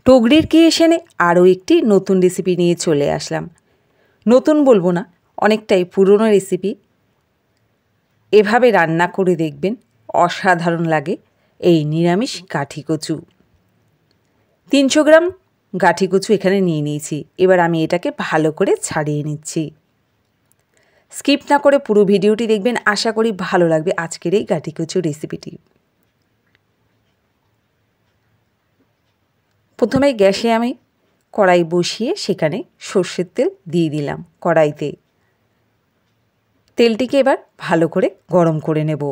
টগরির ক্রিয়েশনে আরও একটি নতুন রেসিপি নিয়ে চলে আসলাম। নতুন বলবো না, অনেকটাই পুরনো রেসিপি। এভাবে রান্না করে দেখবেন, অসাধারণ লাগে এই নিরামিষ গাঠি কচু। 300 গ্রাম গাঠি কচু এখানে নিয়ে নিয়েছি। এবার আমি এটাকে ভালো করে ছাড়িয়ে নিচ্ছি। স্কিপ না করে পুরো ভিডিওটি দেখবেন, আশা করি ভালো লাগবে আজকের এই গাঠি কচু রেসিপিটি। প্রথমে গ্যাসে আমি কড়াই বসিয়ে সেখানে সর্ষের তেল দিয়ে দিলাম কড়াইতে। তেলটিকে এবার ভালো করে গরম করে নেব।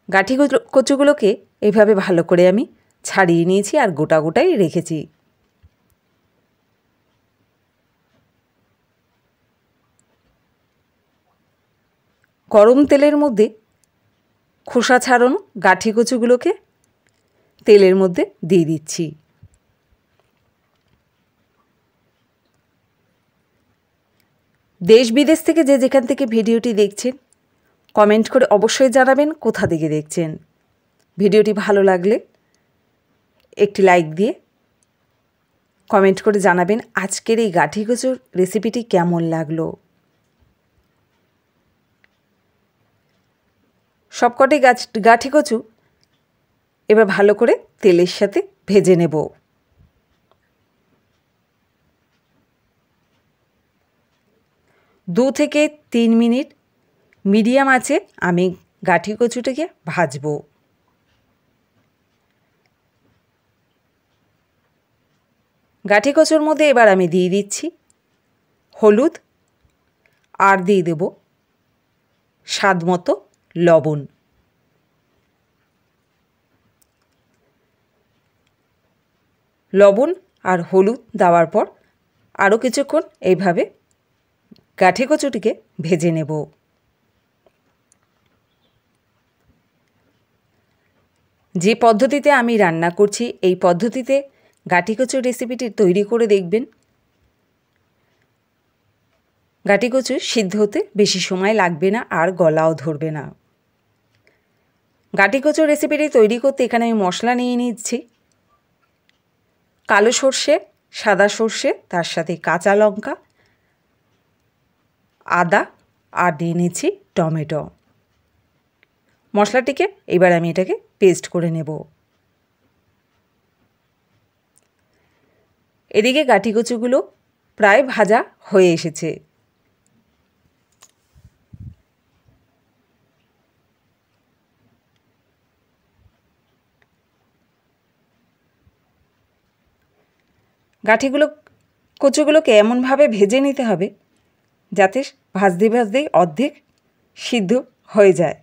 গাঠি কচুগুলোকে এইভাবে ভালো করে আমি ছাড়িয়ে নিয়েছি আর গোটা গোটাই রেখেছি। গরম তেলের মধ্যে খোসা ছাড়ানো গাঠি কচুগুলোকে তেলের মধ্যে দিয়ে দিচ্ছি। দেশ বিদেশ থেকে যে যেখান থেকে ভিডিওটি দেখছেন কমেন্ট করে অবশ্যই জানাবেন কোথা থেকে দেখছেন। ভিডিওটি ভালো লাগলে একটি লাইক দিয়ে কমেন্ট করে জানাবেন আজকের এই গাঠি কচুর রেসিপিটি কেমন লাগলো। সবকটি গাঠি কচু এবার ভালো করে তেলের সাথে ভেজে নেব। দু থেকে 3 মিনিট মিডিয়াম আঁচে আমি গাঠি কচুটাকে ভাজবো। গাঠি কচুর মধ্যে এবার আমি দিয়ে দিচ্ছি হলুদ আর দিয়ে দেব স্বাদ মতো লবণ। লবণ আর হলুদ দেওয়ার পর আরও কিছুক্ষণ এইভাবে গাঠি কচুটিকে ভেজে নেব। যে পদ্ধতিতে আমি রান্না করছি এই পদ্ধতিতে গাঠি কচুর রেসিপিটি তৈরি করে দেখবেন। গাঠি কচু সিদ্ধ হতে বেশি সময় লাগবে না আর গলাও ধরবে না। গাঠি কচুর রেসিপিটি তৈরি করতে এখানে আমি মশলা নিয়ে নিচ্ছি। কালো সর্ষে, সাদা সর্ষে, তার সাথে কাঁচা লঙ্কা, আদা আর নিয়ে নিচ্ছি টমেটো। মশলাটিকে এবার আমি এটাকে পেস্ট করে নেব। এদিকে গাঠি কচুগুলো প্রায় ভাজা হয়ে এসেছে। কচুগুলোকে এমনভাবে ভেজে নিতে হবে যাতে ভাজতে ভাজতেই অর্ধেক সিদ্ধ হয়ে যায়।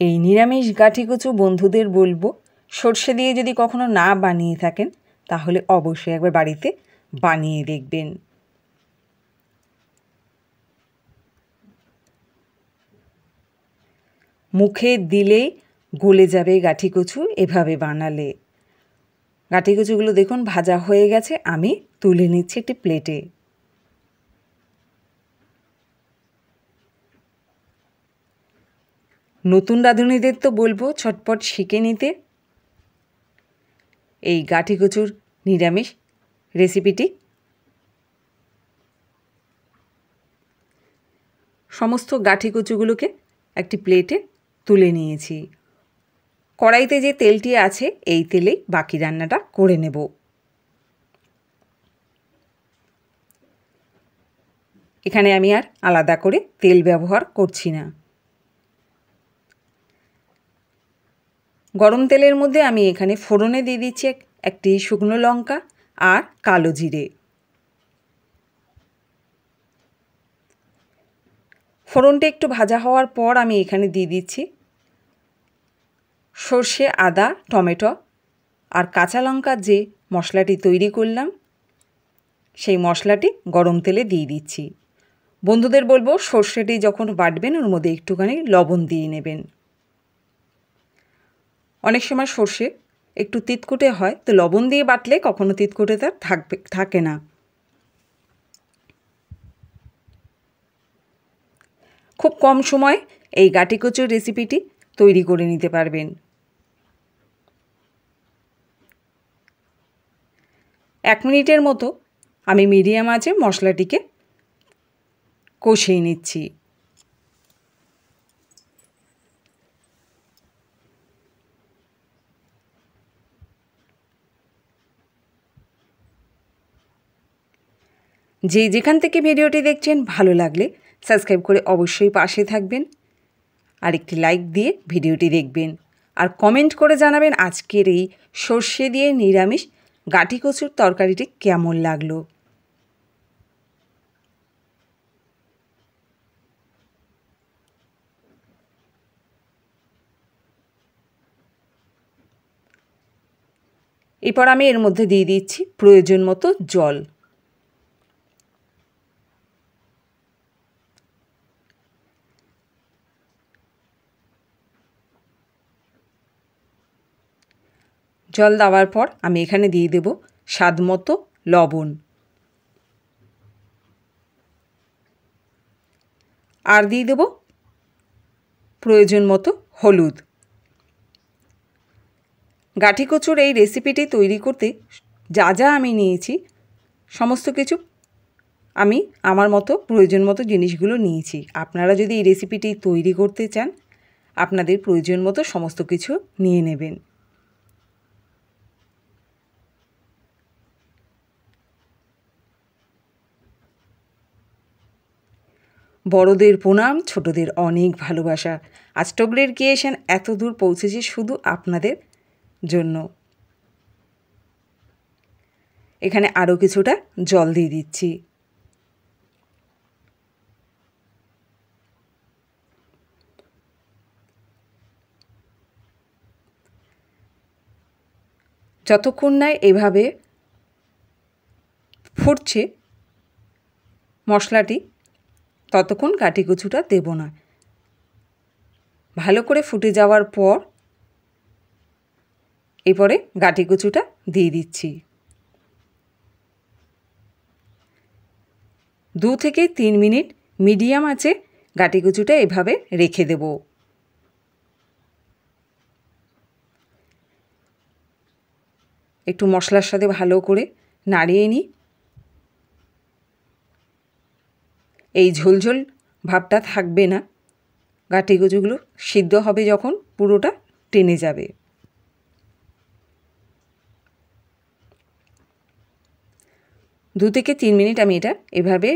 এই নিরামিষ গাঠি কচু বন্ধুদের বলবো, সর্ষে দিয়ে যদি কখনো না বানিয়ে থাকেন তাহলে অবশ্যই একবার বাড়িতে বানিয়ে দেখবেন। মুখে দিলেই গলে যাবে গাঠি কচু এভাবে বানালে। গাঠি কচুগুলো দেখুন ভাজা হয়ে গেছে, আমি তুলে নিচ্ছি একটি প্লেটে। নতুন রাঁধুনিদের তো বলবো ছটপট শিখে নিতে এই গাঠি কচুর নিরামিষ রেসিপিটি। সমস্ত গাঠি কচুগুলোকে একটি প্লেটে তুলে নিয়েছি। কড়াইতে যে তেলটি আছে এই তেলেই বাকি রান্নাটা করে নেব। এখানে আমি আর আলাদা করে তেল ব্যবহার করছি না। গরম তেলের মধ্যে আমি এখানে ফোড়নে দিয়ে দিচ্ছি একটি শুকনো লঙ্কা আর কালো জিরে। ফোড়নটা একটু ভাজা হওয়ার পর আমি এখানে দিয়ে দিচ্ছি সর্ষে, আদা, টমেটো আর কাঁচা লঙ্কার যে মশলাটি তৈরি করলাম সেই মশলাটি গরম তেলে দিয়ে দিচ্ছি। বন্ধুদের বলবো সর্ষেটি যখন বাটবেন ওর মধ্যে একটুখানি লবণ দিয়ে নেবেন। অনেক সময় সর্ষে একটু তিতকুটে হয়, তো লবণ দিয়ে বাটলে কখনো তিতকুটে তার থাকে না। খুব কম সময়ে এই গাটি কচুর রেসিপিটি তৈরি করে নিতে পারবেন। 1 মিনিটের মতো আমি মিডিয়াম আঁচে মশলাটিকে কষিয়ে নিচ্ছি। যেখান থেকে ভিডিওটি দেখছেন ভালো লাগলে সাবস্ক্রাইব করে অবশ্যই পাশে থাকবেন আর একটি লাইক দিয়ে ভিডিওটি দেখবেন আর কমেন্ট করে জানাবেন আজকের এই সর্ষে দিয়ে নিরামিষ গাটি কচুর তরকারিটি কেমন লাগলো। এরপর আমি এর মধ্যে দিয়ে দিচ্ছি প্রয়োজন মতো জল। জল দেওয়ার পর আমি এখানে দিয়ে দেব স্বাদ মতো লবণ আর দিয়ে দেব প্রয়োজন মতো হলুদ। গাটি কচুর এই রেসিপিটি তৈরি করতে যা যা আমি নিয়েছি সমস্ত কিছু আমি আমার মতো প্রয়োজন মতো জিনিসগুলো নিয়েছি। আপনারা যদি এই রেসিপিটি তৈরি করতে চান আপনাদের প্রয়োজন মতো সমস্ত কিছু নিয়ে নেবেন। বড়দের প্রণাম, ছোটদের অনেক ভালোবাসা। আজ টগরের ক্রিয়েশন এত দূর পৌঁছেছে শুধু আপনাদের জন্য। এখানে আরও কিছুটা জল দিয়ে দিচ্ছি। যতক্ষণ না এভাবে ফুটছে মশলাটি ততক্ষণ গাটি কচুটা দেব না। ভালো করে ফুটে যাওয়ার পর এরপরে গাটি কচুটা দিয়ে দিচ্ছি। 2 থেকে 3 মিনিট মিডিয়াম আঁচে গাটি কচুটা এভাবে রেখে দেব। একটু মশলার সাথে ভালো করে নাড়িয়ে নিই। এই ঝোলঝোল ভাবটা থাকবে না, গাটি কচুগুলো সিদ্ধ হবে যখন পুরোটা টেনে যাবে। 2 থেকে 3 মিনিট আমি এটা এভাবে